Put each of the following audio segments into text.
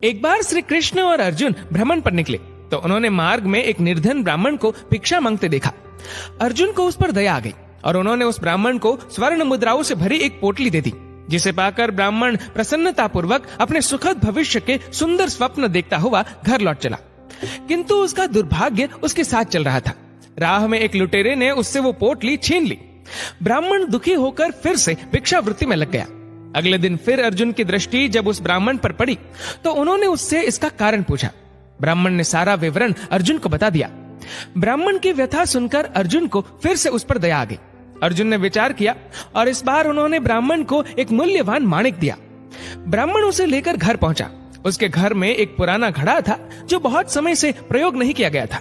एक बार श्री कृष्ण और अर्जुन भ्रमण पर निकले तो उन्होंने मार्ग में एक निर्धन ब्राह्मण को भिक्षा मांगते देखा। अर्जुन को उस पर दया आ गई और उन्होंने उस ब्राह्मण को स्वर्ण मुद्राओं से भरी एक पोटली दे दी, जिसे पाकर ब्राह्मण प्रसन्नता पूर्वक अपने सुखद भविष्य के सुंदर स्वप्न देखता हुआ घर लौट चला। किंतु उसका दुर्भाग्य उसके साथ चल रहा था। राह में एक लुटेरे ने उससे वो पोटली छीन ली। ब्राह्मण दुखी होकर फिर से भिक्षावृत्ति में लग गया। अगले दिन फिर अर्जुन की दृष्टि जब उस ब्राह्मण पर पड़ी तो उन्होंने उससे इसका कारण पूछा। ब्राह्मण ने सारा विवरण अर्जुन को बता दिया। ब्राह्मण की व्यथा सुनकर अर्जुन को फिर से उस पर दया आ गई। अर्जुन ने विचार किया और इस बार उन्होंने ब्राह्मण को एक मूल्यवान माणिक दिया। ब्राह्मण उसे लेकर घर पहुंचा। उसके घर में एक पुराना घड़ा था जो बहुत समय से प्रयोग नहीं किया गया था।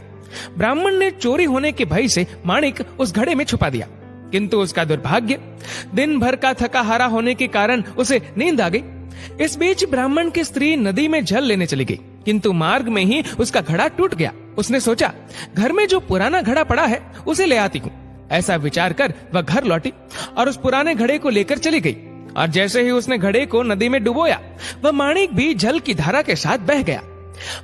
ब्राह्मण ने चोरी होने के भय से माणिक उस घड़े में छुपा दिया, किंतु उसका दुर्भाग्य, दिन भर का थका हारा होने के कारण उसे नींद आ गई। इस बीच ब्राह्मण की स्त्री नदी में जल लेने चली गई, किंतु मार्ग में ही उसका घड़ा टूट गया। उसने सोचा, घर में जो पुराना घड़ा पड़ा है उसे ले आती हूँ। ऐसा विचार कर वह घर लौटी और उस पुराने घड़े को लेकर चली गई। और जैसे ही उसने घड़े को नदी में डुबोया, वह माणिक भी जल की धारा के साथ बह गया।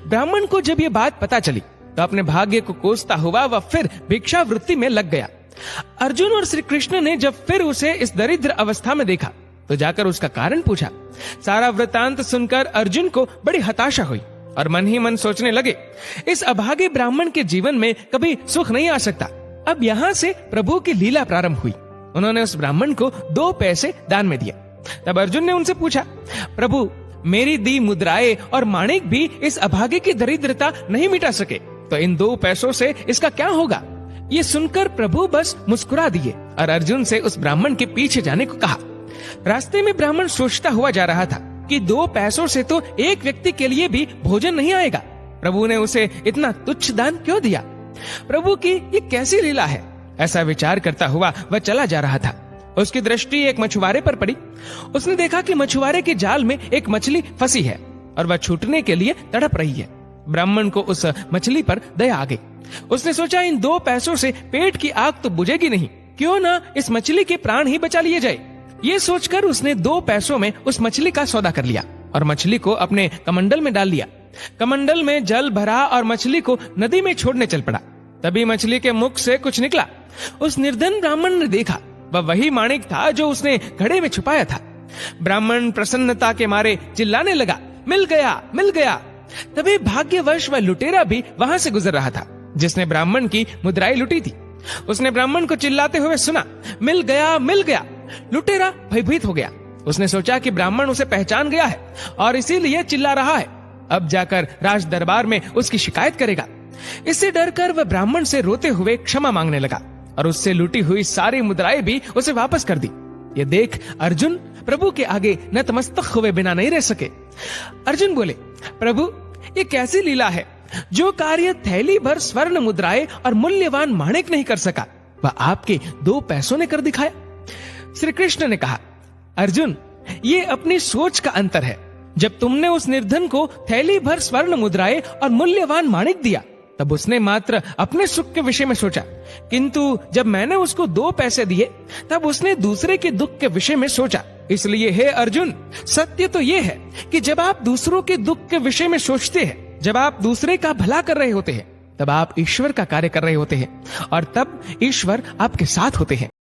ब्राह्मण को जब ये बात पता चली तो अपने भाग्य को कोसता हुआ वह फिर भिक्षावृत्ति में लग गया। अर्जुन और श्री कृष्ण ने जब फिर उसे इस दरिद्र अवस्था में देखा तो जाकर उसका कारण पूछा। सारा वृतांत सुनकर अर्जुन को बड़ी हताशा हुई और मन ही मन सोचने लगे, इस अभागे ब्राह्मण के जीवन में कभी सुख नहीं आ सकता। अब यहाँ से प्रभु की लीला प्रारंभ हुई। उन्होंने उस ब्राह्मण को 2 पैसे दान में दिए। तब अर्जुन ने उनसे पूछा, प्रभु, मेरी दी मुद्राएं और माणिक भी इस अभागे की दरिद्रता नहीं मिटा सके, तो इन 2 पैसों से इसका क्या होगा? ये सुनकर प्रभु बस मुस्कुरा दिए और अर्जुन से उस ब्राह्मण के पीछे जाने को कहा। रास्ते में ब्राह्मण सोचता हुआ जा रहा था कि 2 पैसों से तो एक व्यक्ति के लिए भी भोजन नहीं आएगा। प्रभु ने उसे इतना तुच्छ दान क्यों दिया? प्रभु की ये कैसी लीला है? ऐसा विचार करता हुआ वह चला जा रहा था। उसकी दृष्टि एक मछुआरे पर पड़ी। उसने देखा कि मछुआरे के जाल में एक मछली फंसी है और वह छूटने के लिए तड़प रही है। ब्राह्मण को उस मछली पर दया आ गई। उसने सोचा, इन 2 पैसों से पेट की आग तो बुझेगी नहीं, क्यों ना इस मछली के प्राण ही बचा लिए जाए। ये सोचकर उसने 2 पैसों में उस मछली का सौदा कर लिया और मछली को अपने कमंडल में डाल लिया। कमंडल में जल भरा और मछली को नदी में छोड़ने चल पड़ा। तभी मछली के मुख से कुछ निकला। उस निर्धन ब्राह्मण ने देखा, वह वही माणिक था जो उसने घड़े में छुपाया था। ब्राह्मण प्रसन्नता के मारे चिल्लाने लगा, मिल गया, मिल गया। तभी भाग्यवश वह लुटेरा भी वहां से गुजर रहा था जिसने ब्राह्मण की मुद्राएं लुटी थी। उसने ब्राह्मण को चिल्लाते हुए सुना, मिल गया, मिल गया। लुटेरा भयभीत हो गया। उसने सोचा कि ब्राह्मण उसे पहचान गया है और इसीलिए चिल्ला रहा है। अब जाकर राज दरबार में उसकी शिकायत करेगा। इससे डरकर वह ब्राह्मण से रोते हुए क्षमा मांगने लगा और उससे लूटी हुई सारी मुद्राएं भी उसे वापस कर दी। ये देख अर्जुन प्रभु के आगे नतमस्तक हुए बिना नहीं रह सके। अर्जुन बोले, प्रभु, ये कैसी लीला है? जो कार्य थैली भर स्वर्ण मुद्राएं और मूल्यवान माणिक नहीं कर सका, वह आपके 2 पैसों ने कर दिखाया। श्री कृष्ण ने कहा, अर्जुन, ये अपनी सोच का अंतर है। जब तुमने उस निर्धन को थैली भर स्वर्ण मुद्राएं और मूल्यवान माणिक दिया, तब उसने मात्र अपने सुख के विषय में सोचा, किंतु जब मैंने उसको 2 पैसे दिए तब उसने दूसरे के दुख के विषय में सोचा। इसलिए हे अर्जुन, सत्य तो ये है कि जब आप दूसरों के दुख के विषय में सोचते हैं, जब आप दूसरे का भला कर रहे होते हैं, तब आप ईश्वर का कार्य कर रहे होते हैं और तब ईश्वर आपके साथ होते हैं।